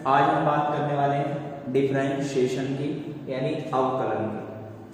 आज हम बात करने वाले हैं डिफरेंशिएशन की, यानी अवकलन की।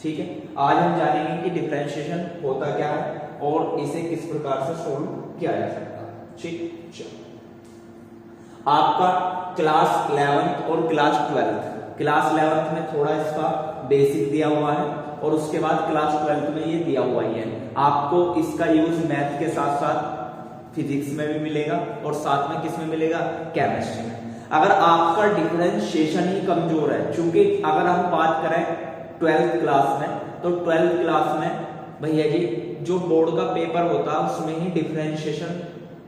ठीक है, आज हम जानेंगे कि डिफरेंशिएशन होता क्या है और इसे किस प्रकार से सोल्व किया जा सकता है। ठीक, चलो आपका क्लास 11th और क्लास 12th, क्लास 11th में थोड़ा इसका बेसिक दिया हुआ है और उसके बाद क्लास 12th में ये दिया हुआ ही है। आपको इसका यूज मैथ के साथ साथ फिजिक्स में भी मिलेगा और साथ में किस में मिलेगा, केमिस्ट्री में। अगर आपका डिफरेंशिएशन ही कमजोर है, चूंकि अगर हम बात करें 12th क्लास में, तो 12th क्लास में भैया जी जो बोर्ड का पेपर होता है उसमें ही डिफरेंशिएशन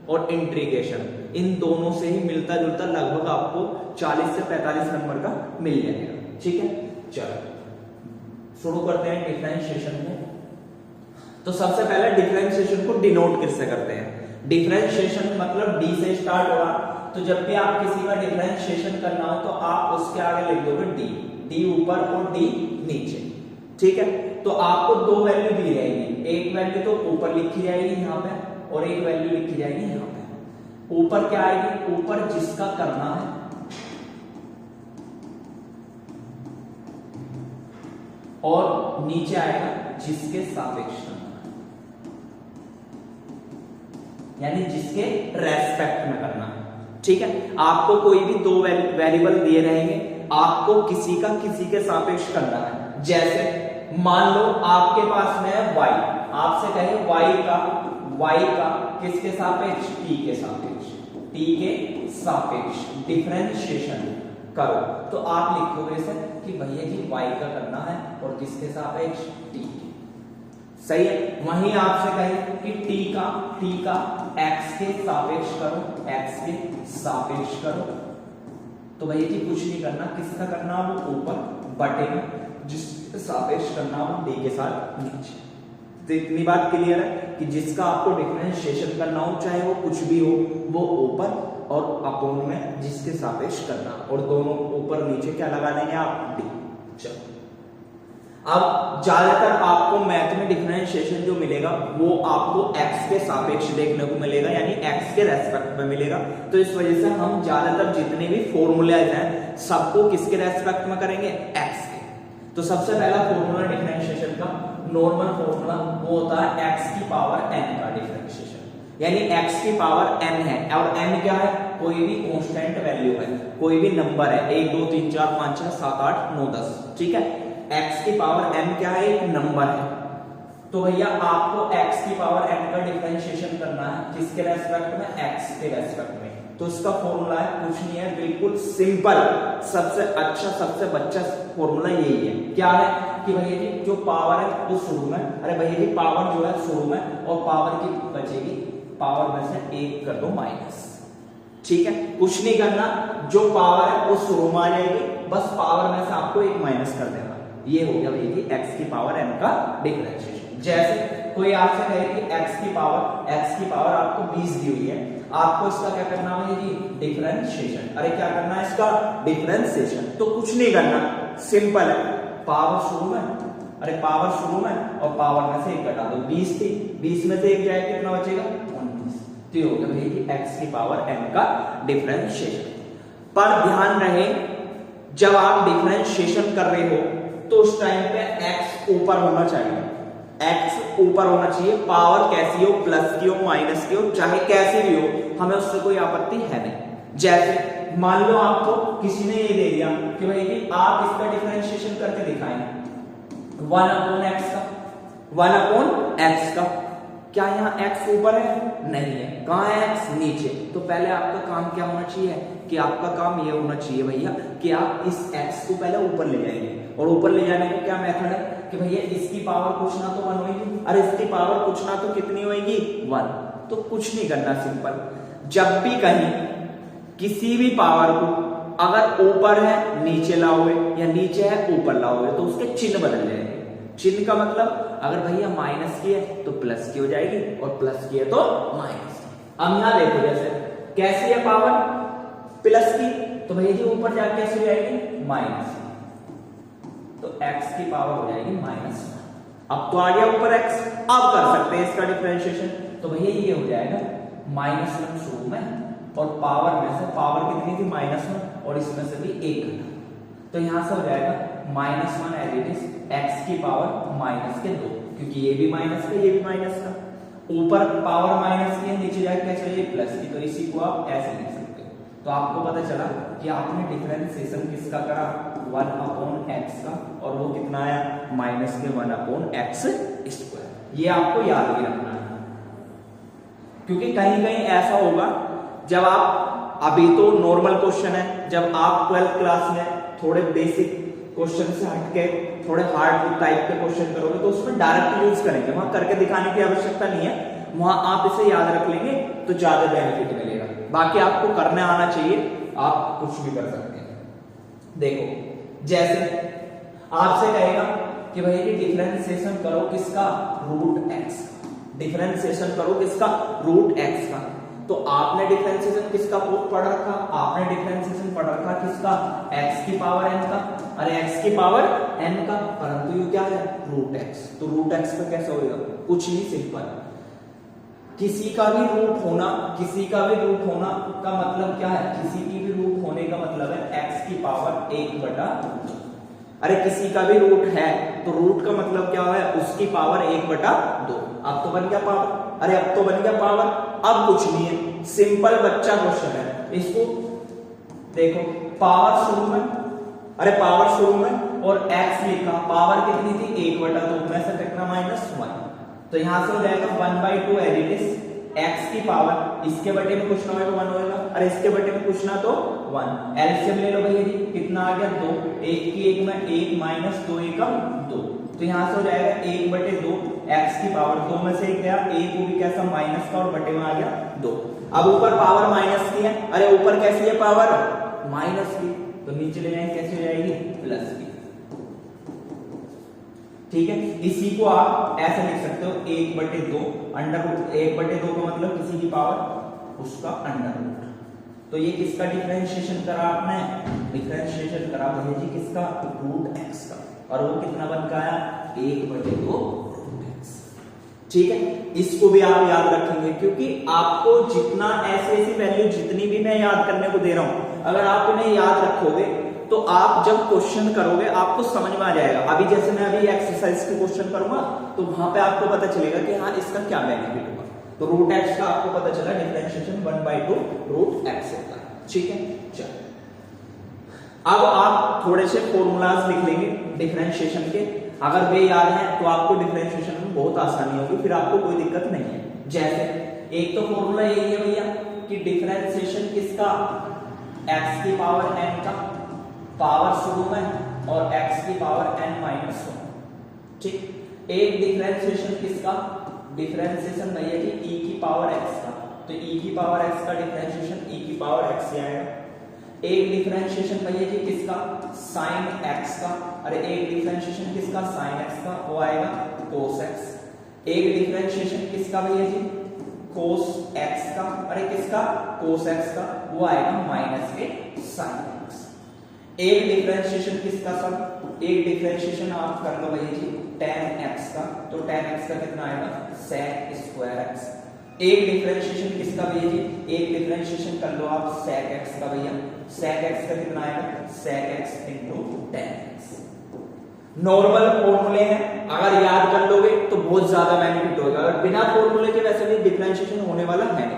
और इंटीग्रेशन इन दोनों से ही मिलता जुलता लगभग आपको 40 से 45 नंबर का मिल जाएगा। ठीक है, चलो शुरू करते हैं डिफरेंशिएशन को। तो सबसे पहले डिफरेंशिएशन को डिनोट किससे करते हैं? डिफरेंशिएशन मतलब डी से स्टार्ट होगा, तो जब भी आप किसी का डिफरेंशिएशन करना हो तो आप उसके आगे लिख दोगे डी, डी ऊपर और डी नीचे। ठीक है, तो आपको दो वैल्यू दी जाएगी, एक वैल्यू तो ऊपर लिखी जाएगी यहाँ पे और एक वैल्यू लिखी जाएगी यहाँ पे। ऊपर क्या आएगी? ऊपर जिसका करना है और नीचे आएगा जिसके सापेक्ष करना है, यानी जिसके रेस्पेक्ट में करना है। ठीक है, आपको कोई भी दो वेरिएबल दिए रहेंगे, आपको किसी का किसी के सापेक्ष करना है। जैसे मान लो आपके पास में है y, आपसे कहे y का किसके सापेक्ष? t के सापेक्ष, t के सापेक्ष डिफरेंशिएशन करो, तो आप लिखोगे सर कि भैया जी y का करना है और किसके सापेक्ष? t। सही है। वहीं आपसे कहे कि t का x के सापेक्ष करो, x के सापेक्ष करो, तो भैया जी कुछ नहीं करना, किसका करना वो ऊपर बटे में, जिसके सापेक्ष करना वो d के साथ नीचे। तो इतनी बात क्लियर है कि जिसका आपको डिफरेंशिएशन करना हो, चाहे वो कुछ भी हो, वो ऊपर और अपोन में जिसके सापेक्ष करना, और दोनों ऊपर नीचे क्या लगा देंगे आप? डी। चलो अब ज्यादातर आपको मैथ में डिफरेंशिएशन जो मिलेगा वो आपको x के सापेक्ष देखने को मिलेगा, यानी x के रेस्पेक्ट में मिलेगा। तो इस वजह से हम ज्यादातर जितने भी फॉर्मूलाज हैं सबको किसके रेस्पेक्ट में करेंगे? x के। तो सबसे पहला फॉर्मूला डिफरेंशिएशन का नॉर्मल फॉर्मूला वो होता है x की पावर n का डिफरेंशिएशन, यानी x की पावर n है और n क्या है? कोई भी कांस्टेंट वैल्यू है, कोई भी नंबर है, 1 2 3 4 5 6 7 8 9 10। ठीक है, x की पावर n क्या है? एक नंबर है। तो भैया आपको x की पावर n का डिफरेंशिएशन करना है किसके रेस्पेक्ट में? x के रेस्पेक्ट में। तो इसका फॉर्मूला है, कुछ नहीं है, बिल्कुल सिंपल, सबसे अच्छा सबसे बच्चा फॉर्मूला यही है। क्या है कि भैया जी जो पावर है वो शुरू में, अरे भैया जी पावर जो है शुरू में और पावर की बचेगी, पावर में से एक कर दो माइनस। ठीक है, कुछ नहीं करना, जो पावर है वो शुरू में आ जाएगी, बस पावर में से आपको एक माइनस कर देना। ये हो गया भैया जी x की पावर n का डिफरेंशिएशन। जैसे कोई आपसे कहे कि x की पावर आपको 20 दी हुई है, आपको इसका क्या करना है जी? डिफरेंशिएशन। अरे क्या करना है इसका? डिफरेंशिएशन। तो कुछ नहीं करना, सिंपल है, पावर शुरू में, अरे पावर शुरू में और पावर में से एक घटा दो। 20 थी, 20 में से एक जाए कितना बचेगा? 19। तो ये हो गया भैया जी x की पावर n का डिफरेंशिएशन। पर ध्यान रहे जब आप डिफरेंशिएशन कर रहे हो तो उस टाइम पे x ऊपर होना चाहिए, x ऊपर होना चाहिए, पावर कैसी हो, प्लस की हो, माइनस की हो, चाहे कैसी भी हो, हमें उससे कोई आपत्ति है नहीं। जैसे मान लो आपको किसी ने ये दे दिया कि भाई जी आप इसका डिफरेंशिएशन करके दिखाएं 1/x का, 1/x का। क्या यहाँ x ऊपर है? नहीं है। कहाँ है x? नीचे। तो पहले आपका काम क्या होना चाहिए कि आपका काम ये होना चाहिए भैया कि आप इस x को पहले ऊपर ले जाएंगे, और ऊपर ले जाने का क्या मेथड है कि भैया इसकी पावर कुछ ना तो 1 होगी, अरे इसकी पावर कुछ ना तो कितनी होगी? 1। तो कुछ नहीं करना, सिंपल, जब भी कहीं किसी भी पावर को अगर ऊपर है नीचे लाओगे या नीचे है ऊपर लाओगे तो उसके चिन्ह बदल जाएंगे। चिन्ह का मतलब अगर भैया माइनस की है तो प्लस की हो जाएगी और प्लस की है तो माइनस की। अब यहां देखो जैसे कैसी है पावर प्लस की, तो भैया जी ऊपर जाके कैसे हो जाएगी? माइनस की, तो x की पावर हो जाएगी -1। अब तो आ गया ऊपर x, अब कर सकते हैं इसका डिफरेंशिएशन, तो भैया ये हो जाएगा -1 शुरू में और पावर में से पावर कितनी थी -1 और इसमें से भी 1 घटा, तो यहां से हो जाएगा -1 एज इट इज एक्स की पावर -2, क्योंकि ये भी माइनस का ये भी माइनस का, ऊपर पावर माइनस की है नीचे जाके क्या चाहिए प्लस की, तो इसी को आप ऐसे लिख सकते हो। तो आपको पता चला कि आपने डिफरेंशिएशन किसका करा 1/x का, और वो कितना आया -1/x²। ये आपको याद भी रखना है, क्योंकि कहीं कहीं ऐसा होगा जब आप, अभी तो नॉर्मल क्वेश्चन है, जब आप 12th क्लास में थोड़े बेसिक क्वेश्चन से हटके थोड़े हार्ड टाइप के क्वेश्चन करोगे तो उसमें डायरेक्ट यूज करेंगे, वहां करके दिखाने की आवश्यकता नहीं है, वहां आप इसे याद रख लेंगे तो ज्यादा बेनिफिट मिलेगा। बाकी आपको करने आना चाहिए, आप कुछ भी कर सकते हैं। देखो जैसे आपसे कहेगा कि भाई डिफरेंशिएशन करो किसका √x, डिफरेंशिएशन करो किसका √x का, तो आपने डिफरेंशिएशन किसका पढ़ रखा, आपने डिफरेंशिएशन पढ़ रखा किसका x की पावर n का, अरे x की पावर n का, परंतु ये क्या है √x, तो √x पे कैसे होगा, कुछ नहीं, सिंपल, किसी का भी रूट होना, किसी का भी रूट होना का मतलब क्या है, किसी की भी रूट होने का मतलब है x की पावर 1/2, अरे किसी का भी रूट है तो रूट का मतलब क्या है, उसकी पावर 1/2, अब तो बन गया पावर, अरे अब तो बन गया पावर, अब कुछ नहीं है, सिंपल बच्चा क्वेश्चन है, इसको देखो पावर शुरू में, अरे पावर शुरू में और x लिखा, पावर कितनी थी 1/2 में से कितना -1, तो यहां से हो जाएगा 1/2 एज इट इज x की पावर, इसके बटे में कुछ ना होगा 1 होगा, अरे इसके बटे में कुछ ना तो 1, एलसीएम ले लो भैया जी, कितना आ गया 2, 1 की 1 में 1 -2 एकम 2, तो यहां से हो जाएगा 1/2 x की पावर, 2 में से 1 गया, 1 को भी कैसा माइनस का और बटे में आ गया 2, अब ऊपर पावर माइनस की है, अरे ऊपर कैसी है पावर माइनस की, तो नीचे ले जाएंगे कैसे हो जाएगी प्लस की, ठीक है, इसी को आप ऐसे लिख सकते हो 1/2 1/2 का मतलब किसी की पावर उसका अंडर रूट, तो ये किसका डिफरेंशिएशन करा आपने, डिफरेंशिएशन करा भैया जी किसका √x का, और वो कितना बन का आया 1/2 √x, ठीक है, इसको भी आप याद रखेंगे, क्योंकि आपको जितना ऐसी वैल्यू जितनी भी मैं याद करने को दे रहा हूं, अगर आप इन्हें याद रखोगे तो आप जब क्वेश्चन करोगे आपको समझ में आ जाएगा। अभी जैसे मैं अभी एक्सरसाइज के क्वेश्चन करूंगा तो वहां पे आपको पता चलेगा कि हाँ इसका क्या बेनिफिट होगा, तो √x का आपको पता चला डिफरेंशिएशन 1/2 √x होता है, ठीक है। चलो अब आप थोड़े से फॉर्मूलाज लिख लेंगे डिफरेंशिएशन के, अगर वे याद हैं तो आपको डिफरेंशिएशन में बहुत आसानी होगी, फिर आपको कोई दिक्कत नहीं है। जैसे एक तो फॉर्मूला यही है भैया कि डिफरेंशिएशन किसका x की पावर n का, पावर शुरू में और x की पावर n-1, ठीक, एक डिफरेंशिएशन किसका, डिफरेंशिएशन भैया कि e की पावर x का, तो e की पावर x का डिफरेंशिएशन e की पावर x से आएगा, एक डिफरेंशिएशन भैया जी किसका sin x का, अरे एक डिफरेंशिएशन किसका sin x का, वो आएगा cos x, एक डिफरेंशिएशन किसका भैया जी cos x का, अरे किसका cos x का, वो आएगा माइनस के sin x, एक डिफरेंशिएशन किसका सर, एक डिफरेंशिएशन आप कर लो भैया जी tan x का, तो tan x का कितना आएगा sec²x, एक डिफरेंशिएशन किसका भैया जी, एक डिफरेंशिएशन कर लो आप sec x का भैया, sec x का कितना आएगा sec x × tan x, normal फॉर्मूले हैं, अगर याद कर लोगे तो बहुत ज्यादा बेनिफिट होगा, अगर बिना फॉर्मूले के वैसे भी डिफरेंशिएशन होने वाला है नहीं।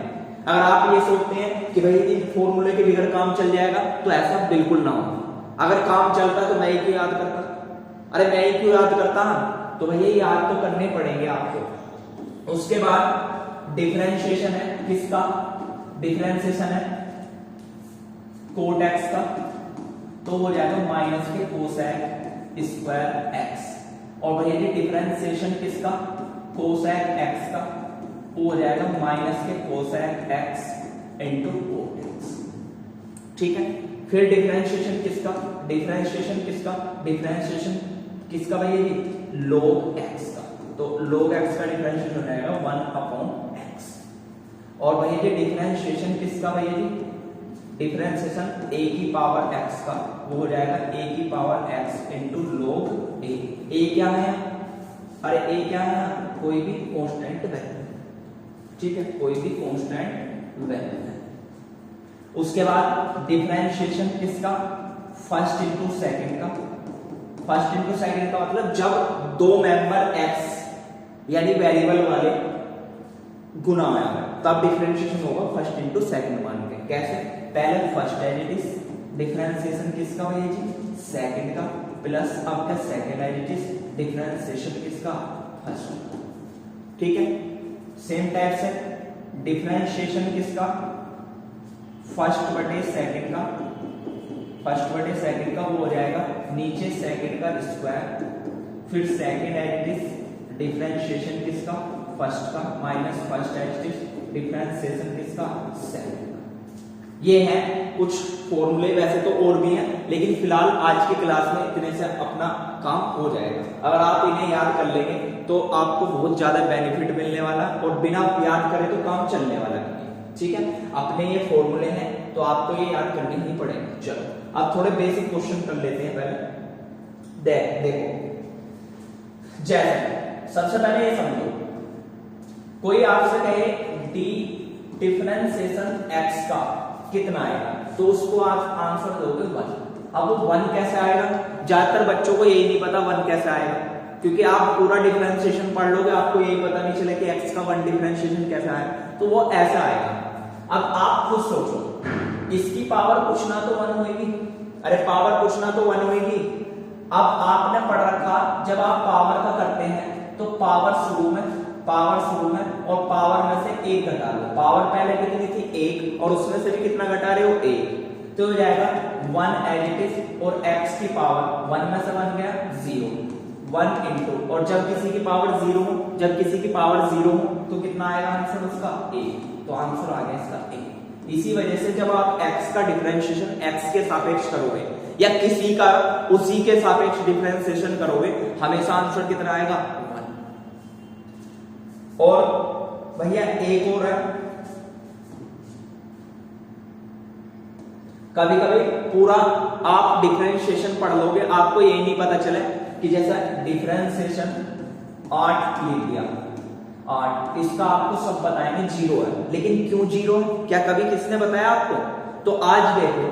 अगर आप ये सोचते हैं कि भाई इन फॉर्मूले के बिगड़ काम चल जाएगा, तो ऐसा बिल्कुल ना हो, अगर काम चलता तो मैं ही क्यों याद करता, अरे मैं ही क्यों याद करता, तो भैया याद तो करने पड़ेंगे आपको। उसके बाद डिफरेंशिएशन है किसका, डिफरेंशिएशन है cot x का, तो हो जाएगा माइनस के cosec²x, और भैया जी डिफरेंशिएशन किसका cosec x का, वो हो जाएगा माइनस के cosec x × cot x, ठीक है। फिर डिफरेंशिएशन किसका, डिफरेंशिएशन किसका, डिफरेंशिएशन किसका भैया जी log x का, तो log x का डिफरेंशिएशन हो जाएगा 1/x, और भैया जी डिफरेंशिएशन किसका भैया जी, डिफरेंशिएशन a की पावर x का, वो हो जाएगा a की पावर x × log a क्या है, अरे a क्या है, कोई भी कांस्टेंट वैल्यू, ठीक है, कोई भी कांस्टेंट वैल्यू है, उसके बाद डिफरेंशिएशन किसका, फर्स्ट इंटू सेकंड का। फर्स्ट इंटू सेकंड का मतलब जब दो मेंबर x यानी वेरिएबल वाले गुना में तब डिफरेंशिएशन होगा फर्स्ट इंटू सेकंड मान के। कैसे, पहले फर्स्ट एडिटिव डिफरेंशिएशन किसका भैया जी, सेकंड का, प्लस अब क्या सेकंड एडिटिव डिफरेंशिएशन किसका, फर्स्ट। ठीक है, सेम टाइप से डिफरेंशिएशन किसका, फर्स्ट बटे सेकंड का, फर्स्ट बटे सेकंड का वो हो जाएगा नीचे सेकंड का स्क्वायर, फिर सेकंड एडिटिव डिफरेंशिएशन किसका, फर्स्ट का, माइनस फर्स्ट एडिटिव डिफरेंशिएशन किसका, सेकंड का। ये है कुछ फॉर्मूले, वैसे तो और भी हैं लेकिन फिलहाल आज की क्लास में इतने से अपना काम हो जाएगा। अगर आप इन्हें याद कर लेंगे तो आपको बहुत ज्यादा बेनिफिट मिलने वाला, और बिना याद करे तो काम चलने वाला नहीं। ठीक है, अपने ये फॉर्मूले हैं तो आपको ये याद करने ही पड़ेगा। चलो अब थोड़े बेसिक क्वेश्चन कर लेते हैं पहले। देखो, जैसे सबसे पहले ये समझो, कोई आपसे कहे डी डिफरेंशिएशन x का कितना आएगा, तो उसको आप आंसर दोगे 1। अब वो 1 कैसे आएगा, ज्यादातर बच्चों को यही नहीं पता 1 कैसे आएगा, क्योंकि आप पूरा डिफरेंशिएशन पढ़ लोगे आपको यही पता नहीं चले कि x का 1 डिफरेंशिएशन कैसे आएगा, तो वो ऐसा आएगा। अब आप खुद सोचो, इसकी पावर कुछ ना तो 1 होगी, अरे पावर कुछ ना तो 1 होगी। अब आपने पढ़ रखा जब आप पावर का करते हैं तो पावर शुरू में और पावर में से 1 घटा लो। पावर पहले कितनी थी 1, और उसमें से भी कितना घटा रहे हो 1, तो हो जाएगा 1 एडिटिव और x की पावर 1 में से 1 गया 0, 1 इंटू, और जब किसी की पावर 0 हो, जब किसी की पावर 0 हो तो कितना आएगा आंसर उसका 1, तो आंसर आ गया इसका 1। इसी वजह से जब आप x का डिफरेंशिएशन x के सापेक्ष करोगे या किसी का उसी के सापेक्ष डिफरेंशिएशन करोगे, हमेशा आंसर कितना आएगा 1। और भैया एक और है, कभी कभी पूरा आप डिफरेंशिएशन पढ़ लोगे, आपको यही नहीं पता चले कि जैसा डिफरेंशिएशन 8 लिख दिया, 8 इसका आपको सब बताएंगे 0 है, लेकिन क्यों 0 है, क्या कभी किसने बताया आपको? तो आज देखो,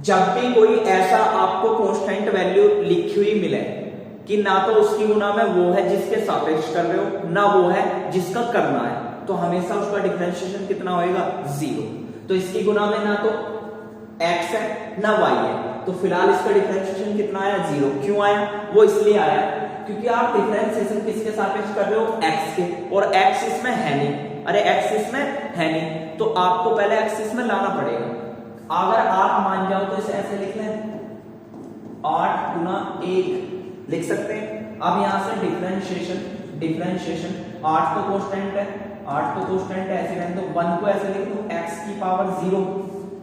जब भी कोई ऐसा आपको कांस्टेंट वैल्यू लिखी हुई मिले कि ना तो उसकी गुना में वो है जिसके सापेक्ष कर रहे हो, ना वो है जिसका करना है, तो हमेशा उसका डिफरेंशिएशन कितना होएगा 0। तो इसकी गुना में ना तो x है ना y है, तो फिलहाल इसका डिफरेंशिएशन कितना आया 0। क्यों आया? वो इसलिए आया क्योंकि आप डिफरेंशिएशन किसके सापेक्ष कर रहे हो, x के, और x इसमें है नहीं, अरे x इसमें है नहीं, तो आपको पहले x इसमें लाना पड़ेगा। अगर आप मान जाओ तो इसे ऐसे लिख लें, 8 गुना 1 लिख सकते हैं। अब यहां से डिफरेंशिएशन 8 तो कांस्टेंट है, 8 तो कांस्टेंट है, ऐसे रहने दो। 1 को ऐसे लिख दो x की पावर 0,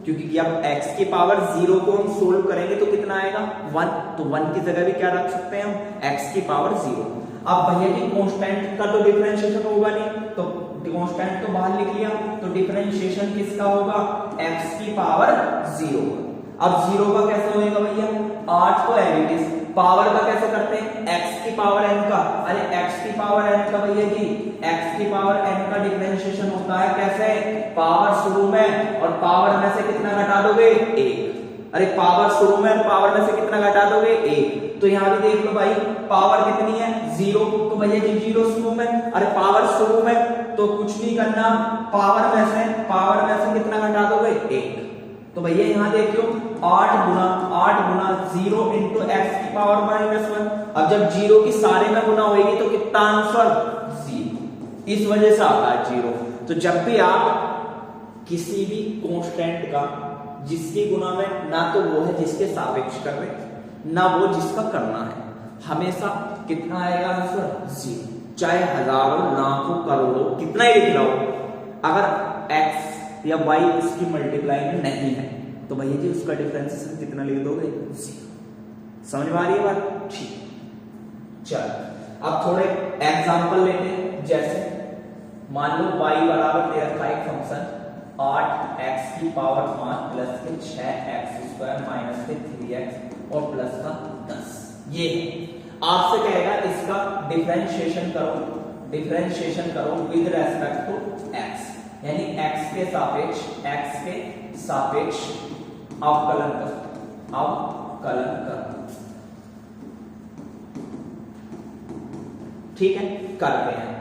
क्योंकि जब x की पावर 0 को हम सोल्व करेंगे तो कितना आएगा 1, तो 1 की जगह भी क्या रख सकते हैं हम, x की पावर 0। अब भैया जी कांस्टेंट का तो डिफरेंशिएशन होगा नहीं, तो कांस्टेंट तो बाहर लिख लिया, तो डिफरेंशिएशन किसका होगा, x की पावर 0। अब 0 का कैसे होगा भैया, 8 को एडिटिव, पावर का कैसे करते हैं, x की पावर n का, अरे x की पावर n का भैया जी, x की पावर n का डिफरेंशिएशन होता है कैसे, पावर शुरू में और पावर में से कितना घटा दोगे 1, अरे पावर शुरू में और पावर में से कितना घटा दोगे 1, तो यहां भी देख लो भाई पावर कितनी है 0, तो भैया जी 0 शुरू में, अरे पावर शुरू में तो कुछ नहीं करना, पावर में से कितना घटा दोगे 1, तो भैया यहां देखियो 8 गुना 0 इंटू एक्स की पावर -1। अब जब 0 की सारे में गुना होगी तो कितना आंसर 0, इस वजह से आता है 0। तो जब भी आप किसी भी कांस्टेंट का जिसकी गुना में ना तो वो है जिसके सापेक्ष कर रहे ना वो जिसका करना है, हमेशा कितना आएगा आंसर 0, चाहे हजारों लाखों करोड़ों कितना ही लिख लो, अगर x या y इसकी मल्टीप्लाई में नहीं है तो भैया जी उसका डिफरेंशिएशन कितना लिख दोगे 0। समझ में आ रही है बात? ठीक, चलो अब थोड़े एग्जांपल लेते हैं। जैसे मान लो y बराबर दे रखा है फंक्शन 8x की पावर 5 प्लस के 6x² माइनस के 3x और प्लस का 10, ये आपसे कहेगा इसका डिफरेंशिएशन करो विद रेस्पेक्ट टू x, यानी x के सापेक्ष x के सापेक्ष अवकलन कर। ठीक है, करते हैं।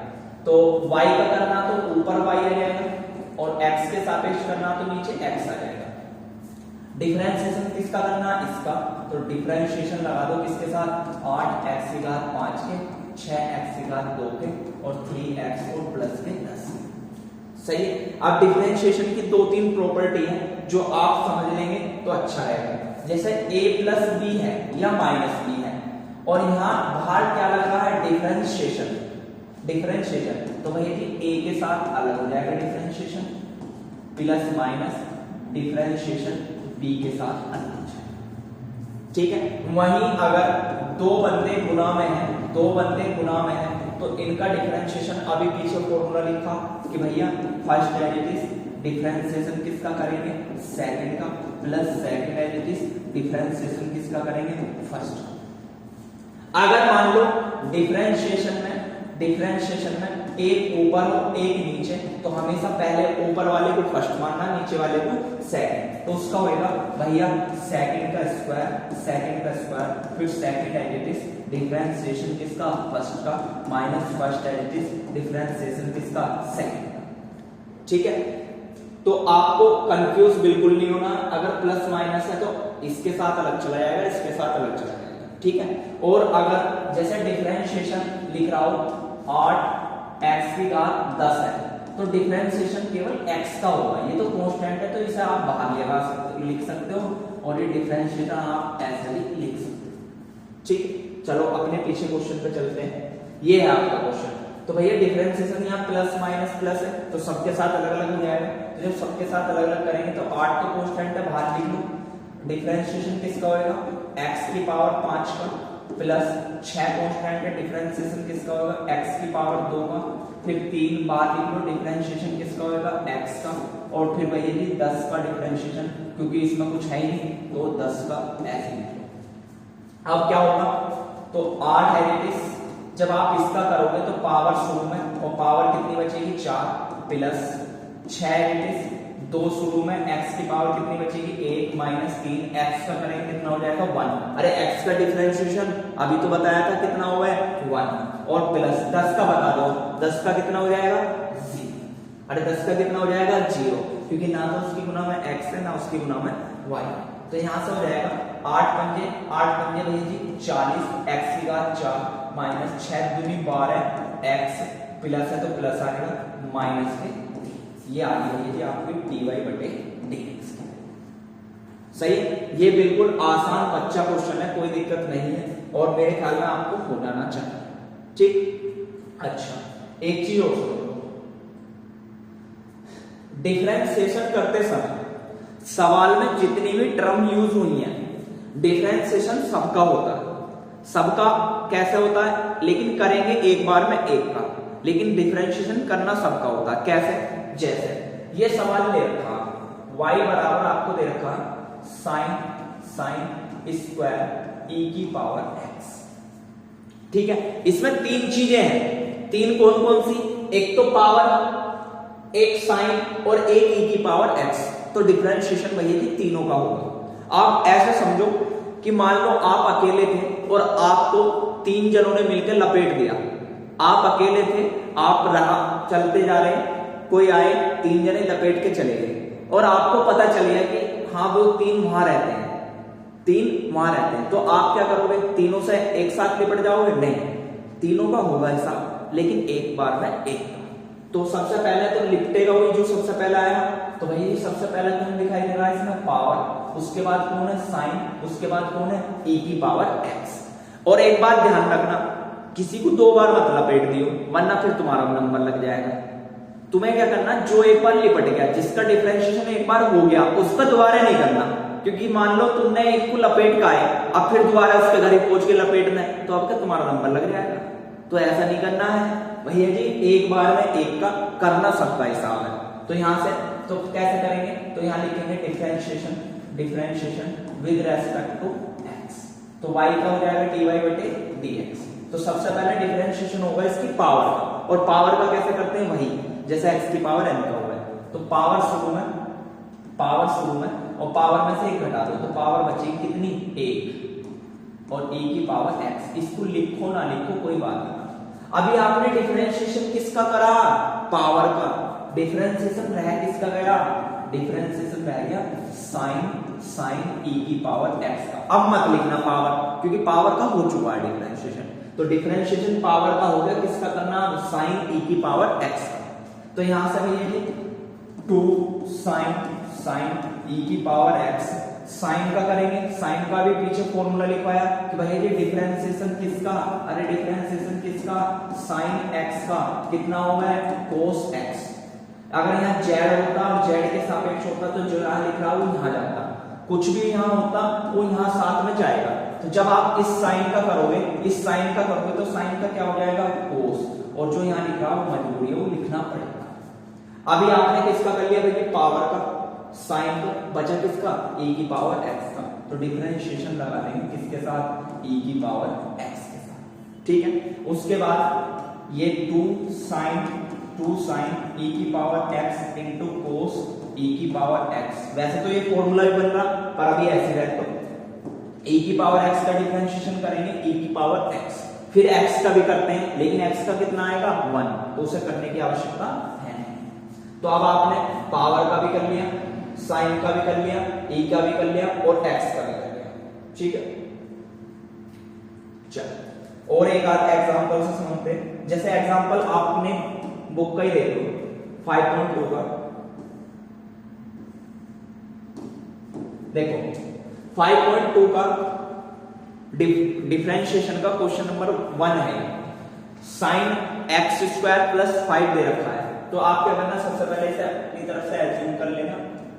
तो y का करना तो ऊपर y आ जाएगा और x के सापेक्ष करना तो नीचे x आ जाएगा। डिफरेंशिएशन किसका करना, इसका। तो डिफरेंशिएशन लगा दो किसके साथ, 8x की घात 5 के, 6x की घात 2 के और 3x और प्लस के 10। सही है। अब डिफरेंशिएशन की 2-3 प्रॉपर्टी है जो आप समझ लेंगे तो अच्छा रहेगा। जैसे a प्लस बी है या माइनस बी है और यहां बाहर क्या लग रहा है, डिफरेंशिएशन। तो भैया कि a के साथ अलग हो जाएगा differentiation, plus minus differentiation b के साथ अलग हो जाएगा। ठीक है। वहीं अगर दो बंदे गुना में हैं तो इनका डिफरेंशिएशन अभी पीछे फॉर्मूला लिखा कि भैया फर्स्ट डेरिवेटिव डिफरेंशिएशन किसका करेंगे, सेकंड का, प्लस सेकंड डेरिवेटिव डिफरेंशिएशन किसका करेंगे, फर्स्ट। अगर मान लो डिफरेंशिएशन में एक ऊपर हो एक नीचे, तो हमेशा पहले ऊपर वाले को फर्स्ट मानना, नीचे वाले को सेकंड। तो उसका होगा भैया सेकंड का स्क्वायर फिर सेकंड डेरिवेटिव डिफरेंशिएशन किसका, फर्स्ट का, माइनस फर्स्ट डेरिवेटिव डिफरेंशिएशन किसका, सेकंड का। ठीक है। तो आपको कंफ्यूज बिल्कुल नहीं होना। अगर प्लस माइनस है तो इसके साथ अलग चला जाएगा, इसके साथ अलग चला जाएगा। ठीक है। और अगर जैसे डिफरेंशिएशन लिख रहा हूं 8x की घात 10 है तो डिफरेंशिएशन केवल x का होगा, ये तो कांस्टेंट है तो इसे आप बाहर लिख सकते हो और ये डिफरेंशिएशन आप ऐसे भी लिख सकते हो। ठीक। चलो अपने पीछे क्वेश्चन पे चलते हैं। ये है आपका क्वेश्चन। तो भैया डिफरेंशिएशन यहाँ प्लस माइनस प्लस है तो सबके साथ अलग अलग हो जाएगा। तो जब सबके साथ अलग अलग करेंगे तो 8 तो कांस्टेंट है, बाहर लिख लो। डिफरेंशिएशन किसका होगा, x की पावर 5 का, प्लस 6 कांस्टेंट है, डिफरेंशिएशन किसका होगा, x की पावर 2 का, फिर 3 बार लिख लो, डिफरेंशिएशन किसका होगा, x का, और फिर भैया जी 10 का डिफरेंशिएशन, क्योंकि इसमें कुछ है ही नहीं तो 10 का ऐसे लिख लो। अब क्या होगा, तो 8 डेरिवेटिव जब आप इसका करोगे तो पावर शुरू में, और पावर कितनी बचेगी 4, प्लस 6 डेरिवेटिव 2 शुरू में, x की पावर कितनी बचेगी 1 माइनस 3, x का करेंगे कितना हो जाएगा 1। अरे x का डिफरेंशिएशन अभी तो बताया था कितना हुआ है 1, और प्लस 10 का बता दो, 10 का कितना हो जाएगा 0। अरे 10 का कितना हो जाएगा 0, क्योंकि ना तो उसकी गुना में x है ना उसकी गुना में y। तो यहां से हो जाएगा 8 पंजे भैया जी 40, x की घात 4 माइनस 6 दूनी 12, x प्लस है तो प्लस आएगा माइनस के, ये आ गई है आपकी dy/dx। सही। ये बिल्कुल आसान बच्चा क्वेश्चन है, कोई दिक्कत नहीं है और मेरे ख्याल में आपको हो जाना चाहिए। ठीक। अच्छा, एक चीज और सुनो, डिफरेंशिएशन करते समय सवाल में जितनी भी टर्म यूज हुई है, डिफरेंशिएशन सबका होता है, सबका कैसे होता है, लेकिन करेंगे एक बार में एक का, लेकिन डिफरेंशिएशन करना सबका होता है। कैसे, जैसे ये सवाल ले रखा y बराबर आपको दे रखा साइन स्क्वायर e की पावर x। ठीक है। इसमें 3 चीजें हैं, 3 कौन कौन सी, एक तो पावर, एक साइन और एक e की पावर x। तो डिफरेंशिएशन भैया जी तीनों का होगा। आप ऐसे समझो कि मान लो आप अकेले थे और आपको 3 जनों ने मिलकर लपेट दिया। आप अकेले थे, आप चलते जा रहे, कोई आए 3 जने लपेट के चले गए और आपको पता चल गया कि हाँ वो 3 वहां रहते हैं, तो आप क्या करोगे, तीनों से एक साथ लिपट जाओगे, नहीं, तीनों का होगा हिसाब, लेकिन एक बार में एक का। तो सबसे पहले तो लिपटेगा वही जो सबसे पहले आया। तो भाई सबसे पहले कौन दिखाई दे रहा है इसमें, पावर, उसके बाद कौन है साइन, उसके बाद कौन है e की पावर x। और एक बात ध्यान रखना, किसी को 2 बार मत लपेट दियो, वरना फिर तुम्हारा नंबर लग जाएगा। तुम्हें क्या करना, जो एक बार लिपट गया, जिसका डिफरेंशिएशन एक बार हो गया, उसका दोबारा नहीं करना, क्योंकि मान लो तुमने एक को लपेट का आए, अब फिर दोबारा उसके घर पहुंच के लपेटना है, तो अब क्या तुम्हारा नंबर लग जाएगा। तो ऐसा नहीं करना है भैया जी, एक बार में एक का करना सबका हिसाब है। तो यहां से तो कैसे करेंगे, तो यहां लिखेंगे differentiation with respect to x। तो y का हो जाएगा dy/dx। तो सबसे पहले डिफरेंशिएशन होगा इसकी पावर का, और पावर का कैसे करते हैं, वही जैसे x की पावर n का हुआ है। तो पावर शुरू में पावर शुरू में और पावर में से 1 घटा दो तो पावर बचेगी कितनी 1 और e की पावर x। इसको लिखो ना लिखो कोई बात नहीं। अभी आपने डिफरेंशिएशन किसका करा पावर का, डिफरेंशिएशन रह किसका गया, डिफरेंशिएशन रह गया साइन e की पावर x का। अब मत लिखना पावर क्योंकि पावर का हो चुका है डिफरेंशिएशन, तो डिफरेंशिएशन पावर का हो गया, किसका करना साइन e की पावर x का। तो यहां से भैया 2 साइन e की पावर x, साइन का करेंगे, साइन का भी पीछे फॉर्मूला लिखवाया कि भाई ये डिफरेंशिएशन किसका, अरे डिफरेंशिएशन किसका साइन x का कितना होगा cos x। अगर यहाँ z होता और z के सापेक्ष होता तो जो यहाँ लिख रहा वो यहाँ जाता, कुछ भी यहाँ होता वो यहाँ साथ में जाएगा। तो जब आप इस साइन का करोगे, इस साइन का करोगे तो साइन का क्या हो जाएगा cos, और जो यहाँ लिख रहा वो मजबूरी है वो लिखना पड़ेगा। अभी आपने किसका कर लिया भैया पावर का, साइन का, बचा किसका e की पावर x का, तो डिफरेंशिएशन लगा देंगे किसके साथ e की पावर x के साथ, ठीक है। उसके बाद ये 2 साइन e की power x into cos e की पावर x। वैसे तो ये फॉर्मूला भी बन रहा पर अभी ऐसे रहे तो e की पावर x का डिफरेंशिएशन करेंगे e की पावर x, फिर x का भी करते हैं लेकिन x का कितना आएगा 1, तो उसे करने की आवश्यकता है नहीं। तो अब आपने पावर का भी कर लिया, साइन का भी कर लिया, e का भी कर लिया और x का भी कर लिया, ठीक है। चलो और एक आध एग्जांपल से समझते हैं। जैसे एग्जांपल आपने बुक का ही देख लो 5.2 का, देखो 5.2 का डिफरेंशिएशन का क्वेश्चन नंबर 1 है, साइन x स्क्वायर प्लस 5 दे रखा है। तो आप क्या करना, सबसे पहले इसे अपनी तरफ से एज्यूम कर लेना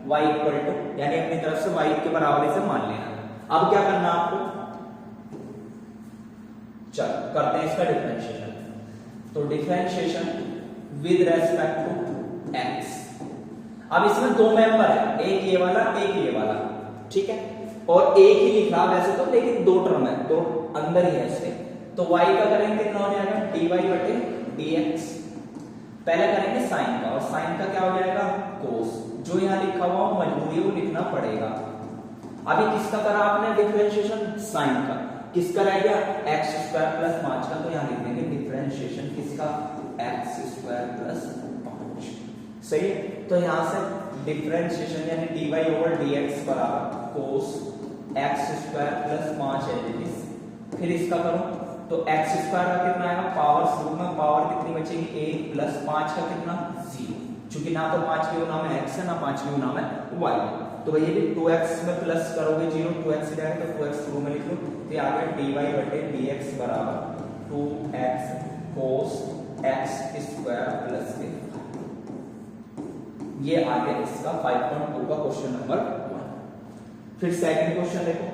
y इक्वल टू, यानी अपनी तरफ से y के बराबर इसे मान लेना। अब क्या करना आपको, चलो करते हैं इसका डिफरेंशिएशन। तो differentiation with respect to x। अब इसमें 2 मेंबर है, एक ये वाला एक ये वाला, ठीक है, और एक ही लिख रहा वैसे तो, लेकिन 2 टर्म है तो अंदर ही है इसके। तो y का करेंगे कितना हो जाएगा dy बटे dx, पहले करेंगे साइन का, और साइन का क्या हो जाएगा कोस, जो यहां लिखा हुआ मजबूरी वो लिखना पड़ेगा। अभी किसका करा आपने डिफरेंशिएशन साइन का, किसका रह गया x स्क्वायर प्लस 5 का, तो यहां लिख देंगे डिफरेंशिएशन किसका x स्क्वायर प्लस 5, सही। तो यहां से डिफरेंशिएशन यानी dy ओवर dx बराबर cos x स्क्वायर प्लस 5 है, फिर इसका करो तो x स्क्वायर का कितना आएगा, पावर शुरू में पावर कितनी बचेगी 1 प्लस 5 का कितना 0, क्योंकि ना तो 5 के नाम है x है ना 5 के नाम है y, तो भैया भी 2x में प्लस करोगे 0, 2x जाएगा तो 2x शुरू में लिख लो, तो आ गया dy बटे dx बराबर 2x cos x square plus 1। ये आ गया इसका 5.2 का क्वेश्चन नंबर 1। फिर सेकंड क्वेश्चन देखो,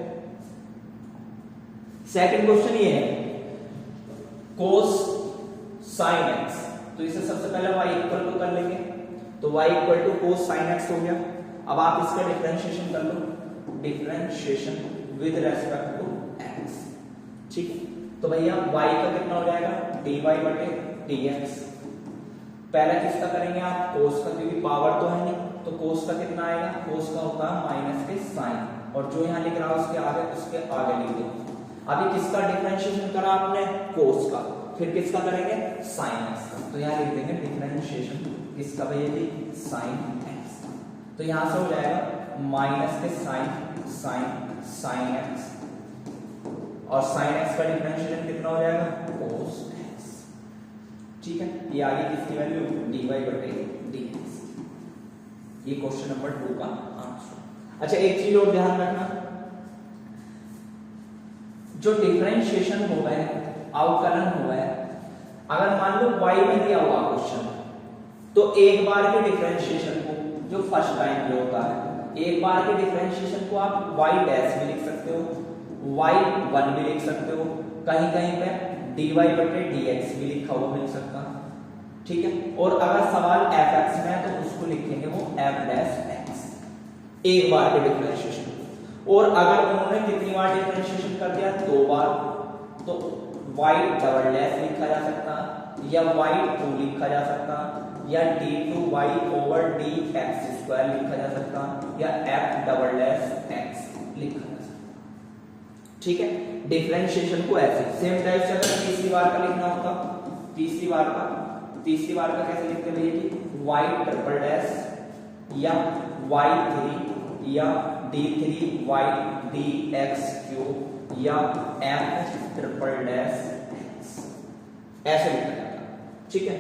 सेकंड क्वेश्चन ये है cos sin x, तो इसे सबसे पहले y इक्वल टू कर लेंगे, तो y equal to cos sin x हो गया। अब आप इसका डिफरेंशिएशन कर लो, differentiation with respect to x, ठीक है। तो भैया y का कितना हो जाएगा dy बटे dx, पहले किसका करेंगे आप cos का, क्योंकि पावर तो है नहीं, तो cos का कितना आएगा, cos का होता है माइनस के साइन, और जो यहां लिख रहा है उसके आगे लिख दो। अभी किसका डिफरेंशिएशन करा आपने cos का, फिर किसका करेंगे sin x का, तो यहां लिख देंगे डिफरेंशिएशन किसका भैया जी sin x, तो यहां से हो जाएगा माइनस के sin x, और sin x का डिफरेंशिएशन कितना हो जाएगा cos x, ठीक है। ये आगे किसकी वैल्यू dy बटे dx, ये क्वेश्चन नंबर 2 का आंसर। अच्छा एक चीज और ध्यान रखना, जो डिफरेंशिएशन हुआ है अवकलन हुआ है, अगर मान लो y में दिया हुआ क्वेश्चन, तो एक बार के डिफरेंशिएशन को, जो फर्स्ट टाइम जो होता है, एक बार के डिफरेंशिएशन को आप y डैश भी लिख सकते हो, y1 भी लिख सकते हो, कहीं कहीं पे dy बटे dx भी लिखा हुआ मिल सकता, ठीक है। और अगर सवाल fx में है तो उसको लिखेंगे वो f डैश x, एक बार के डिफरेंशिएशन। और अगर उन्होंने कितनी बार डिफरेंशिएशन कर दिया 2 बार, तो y डबल डैश लिखा जा सकता, या y2 लिखा जा सकता, या d2y ओवर dx स्क्वायर लिखा जा सकता या f डबल डैश x लिखा जा सकता। ठीक है, डिफरेंशिएशन को ऐसे सेम टाइप से अगर तीसरी बार का लिखना होता, तीसरी बार का कैसे लिखते हैं भैया जी, y ट्रिपल डैश या y3 या d3y dx क्यूब या f ट्रिपल डैश x ऐसे लिखा जाता। ठीक है,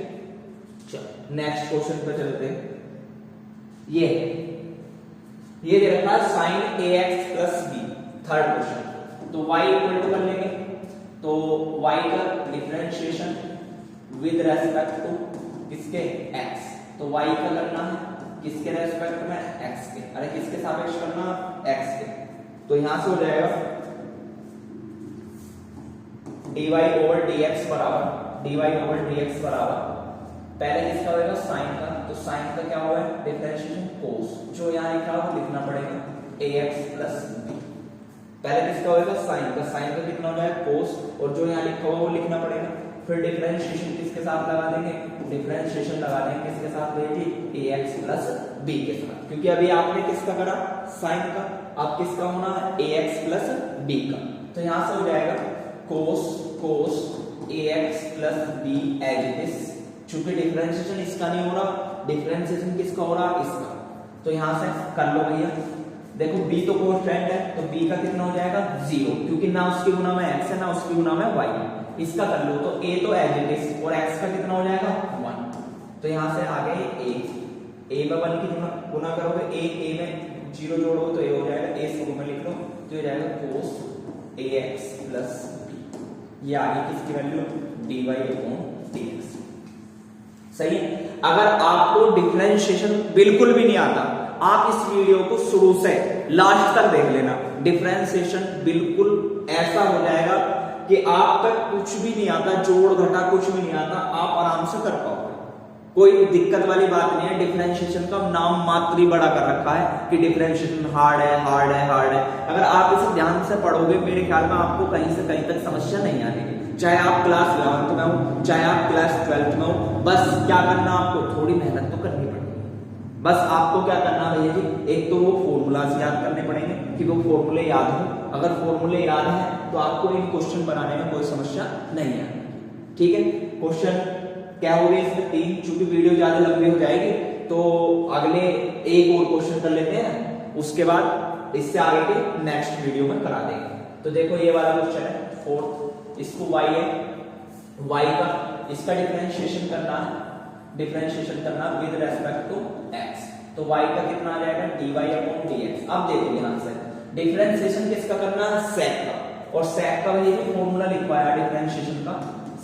चलो नेक्स्ट क्वेश्चन पे चलते हैं। ये दे रखा है sin ax plus b, third question. तो y इक्वल टू कर लेंगे, तो y का डिफरेंशिएशन विद रेस्पेक्ट टू किसके x, तो y का करना है किसके रेस्पेक्ट में, x के, अरे किसके सापेक्ष करना, x के। तो यहां से हो जाएगा dy ओवर dx बराबर पहले किसका होगा, साइन का, तो साइन का क्या हुआ है, डिफरेंशिएशन कोस, जो यहां लिखा है वो लिखना पड़ेगा ax प्लस b। पहले किसका होगा, साइन का कितना हो जाएगा, कोस, और जो यहां लिखा हुआ वो लिखना पड़ेगा। फिर डिफरेंशिएशन किसके साथ लगा देंगे, डिफरेंशिएशन लगा देंगे किसके साथ बेटी, ax प्लस b के साथ, क्योंकि अभी आपने किसका करा, साइन का, अब किसका होना है, ax प्लस b का। तो यहां से हो जाएगा cos ax plus b as it is, चूंकि डिफरेंशिएशन इसका नहीं हो रहा, डिफरेंशिएशन किसका हो रहा, इसका। तो यहां से कर लो भैया, देखो b तो कांस्टेंट है, तो b का कितना हो जाएगा 0, क्योंकि ना उसकी गुना में x है ना उसकी गुना में y है। इसका कर लो, तो a तो एज इट इज, और x का कितना हो जाएगा 1। तो यहां से आ गए a में 1 की गुना करोगे, a में 0 जोड़ोगे तो a हो जाएगा, a शुरू में लिख लो, तो ये जाएगा cos ax प्लस b। ये आगे किसकी वैल्यू, dy अपॉन dx। सही है। अगर आपको डिफरेंशिएशन बिल्कुल भी नहीं आता, आप इस वीडियो को शुरू से लास्ट तक देख लेना, डिफरेंशिएशन बिल्कुल ऐसा हो जाएगा कि आप तक कुछ भी नहीं आता, जोड़ घटा कुछ भी नहीं आता, आप आराम से कर पाओगे, कोई दिक्कत वाली बात नहीं है। डिफरेंशिएशन का नाम मात्र ही बड़ा कर रखा है कि डिफरेंशिएशन हार्ड है। अगर आप इसे ध्यान से पढ़ोगे, मेरे ख्याल में आपको कहीं से कहीं तक समस्या नहीं आएगी, चाहे आप क्लास 11th में हो, चाहे आप क्लास 12th में हो। बस क्या करना, आपको थोड़ी मेहनत तो करनी पड़ेगी। बस आपको क्या करना है भैया जी, एक तो वो फॉर्मूलाज याद करने पड़ेंगे कि वो फॉर्मूले याद हो। अगर फॉर्मूले याद है तो आपको इन क्वेश्चन बनाने में कोई समस्या नहीं है। ठीक है, क्वेश्चन क्या हो गए इसमें 3, चूंकि वीडियो ज्यादा लंबी हो जाएगी तो अगले एक और क्वेश्चन कर लेते हैं, उसके बाद इससे आगे के नेक्स्ट वीडियो में करा देंगे। तो देखो ये वाला क्वेश्चन है 4th, इसको y है, y का इसका डिफरेंशिएशन करना है, विद रेस्पेक्ट टू x। तो y का कितना आ जाएगा, dy अपॉन dx। अब देखो यहां से डिफरेंशिएशन किसका करना है, sec का, और sec का ये जो फॉर्मूला लिखवाया डिफरेंशिएशन का,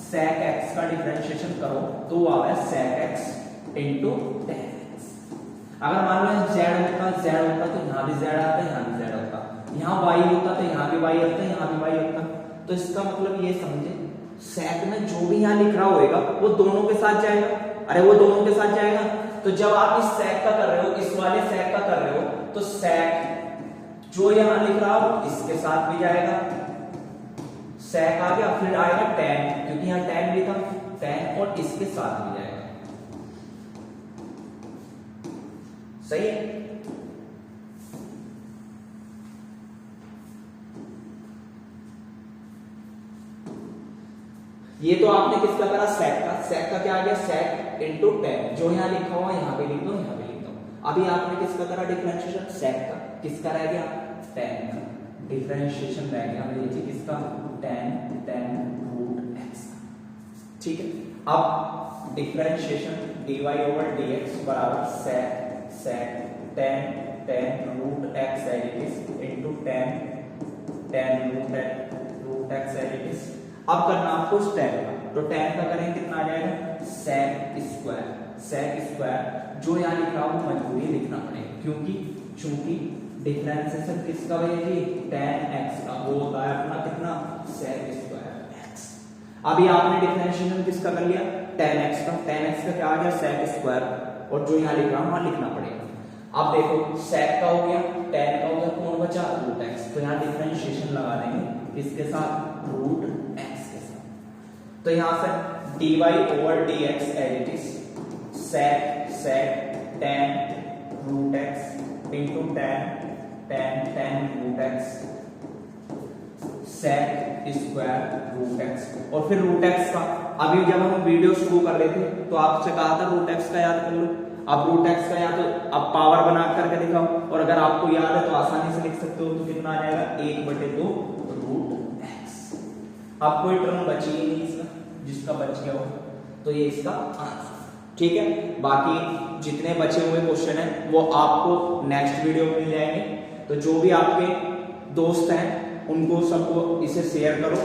sec x का डिफरेंशिएशन करो तो वो आवे sec x into tan x। अगर मान लो z होता तो यहां भी z आता, यहां भी z होता, यहां y होता तो यहां भी y होता, यहां भी y होता। तो इसका मतलब ये समझे, sec में जो भी यहां लिख रहा होगा वो दोनों के साथ जाएगा। अरे वो दोनों के साथ जाएगा, तो जब आप इस sec का कर रहे हो, इस वाले sec का कर रहे हो, तो sec जो यहां लिख रहा हो इसके साथ भी जाएगा, sec आ गया, फिर आएगा tan, क्योंकि यहां tan भी था, tan और इसके साथ भी जाएगा। सही है। ये तो आपने किसका करा, sec का क्या आ गया, sec इनटू tan, जो यहां लिखा हुआ यहां पे लिख दो, यहां पे लिख दो। अभी आपने किसका करा डिफरेंशिएशन, sec का, किसका रह गया, tan का डिफरेंशिएशन रह गया, ये जी किसका, tan रूट x। ठीक है, अब डिफरेंशिएशन dy ओवर dx बराबर sec tan root x into tan root x as it is. अब करना आपको tan का, तो tan का करेंगे कितना आ जाएगा, sec स्क्वायर, जो यहां लिखा वो मजबूरी लिखना पड़ेगा, क्योंकि चूंकि डिफरेंशिएशन किसका है जी, tan x का, वो होता है अपना कितना, sec स्क्वायर x। अभी आपने डिफरेंशिएशन किसका कर लिया, tan x का क्या आ गया, sec स्क्वायर, और जो यहां लिख रहा हूं वहां लिखना पड़ेगा। अब देखो sec का हो गया, tan का हो गया, कौन बचा, रूट x। तो यहां डिफरेंशिएशन लगा देंगे किसके साथ, रूट x के साथ। तो यहां से dy over dx as it is sec 10 root x into 10 root x sec square root x। और फिर रूट x का, अभी जब हम वीडियो शुरू कर रहे थे तो आपसे कहा था रूट x का याद कर लो। अब रूट x का या तो अब पावर बना करके दिखाओ, और अगर आपको याद है तो आसानी से लिख सकते हो। तो कितना आ जाएगा 1/2 रूट x। अब कोई टर्म बची ही नहीं इसका, जिसका बच गया हो तो ये इसका आंसर। ठीक है, बाकी जितने बचे हुए क्वेश्चन हैं वो आपको नेक्स्ट वीडियो में मिल जाएंगे। तो जो भी आपके दोस्त हैं उनको सबको इसे शेयर करो।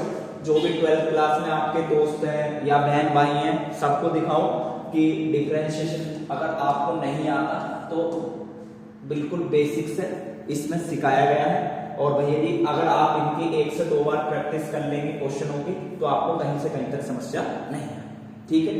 जो भी 12th क्लास में आपके दोस्त हैं या बहन भाई हैं सबको दिखाओ कि डिफरेंशिएशन अगर आपको नहीं आता तो बिल्कुल बेसिक से इसमें सिखाया गया है। और भैया जी अगर आप इनकी 1 से 2 बार प्रैक्टिस कर लेंगे क्वेश्चनों की तो आपको कहीं से कहीं तक समस्या नहीं है। ठीक है।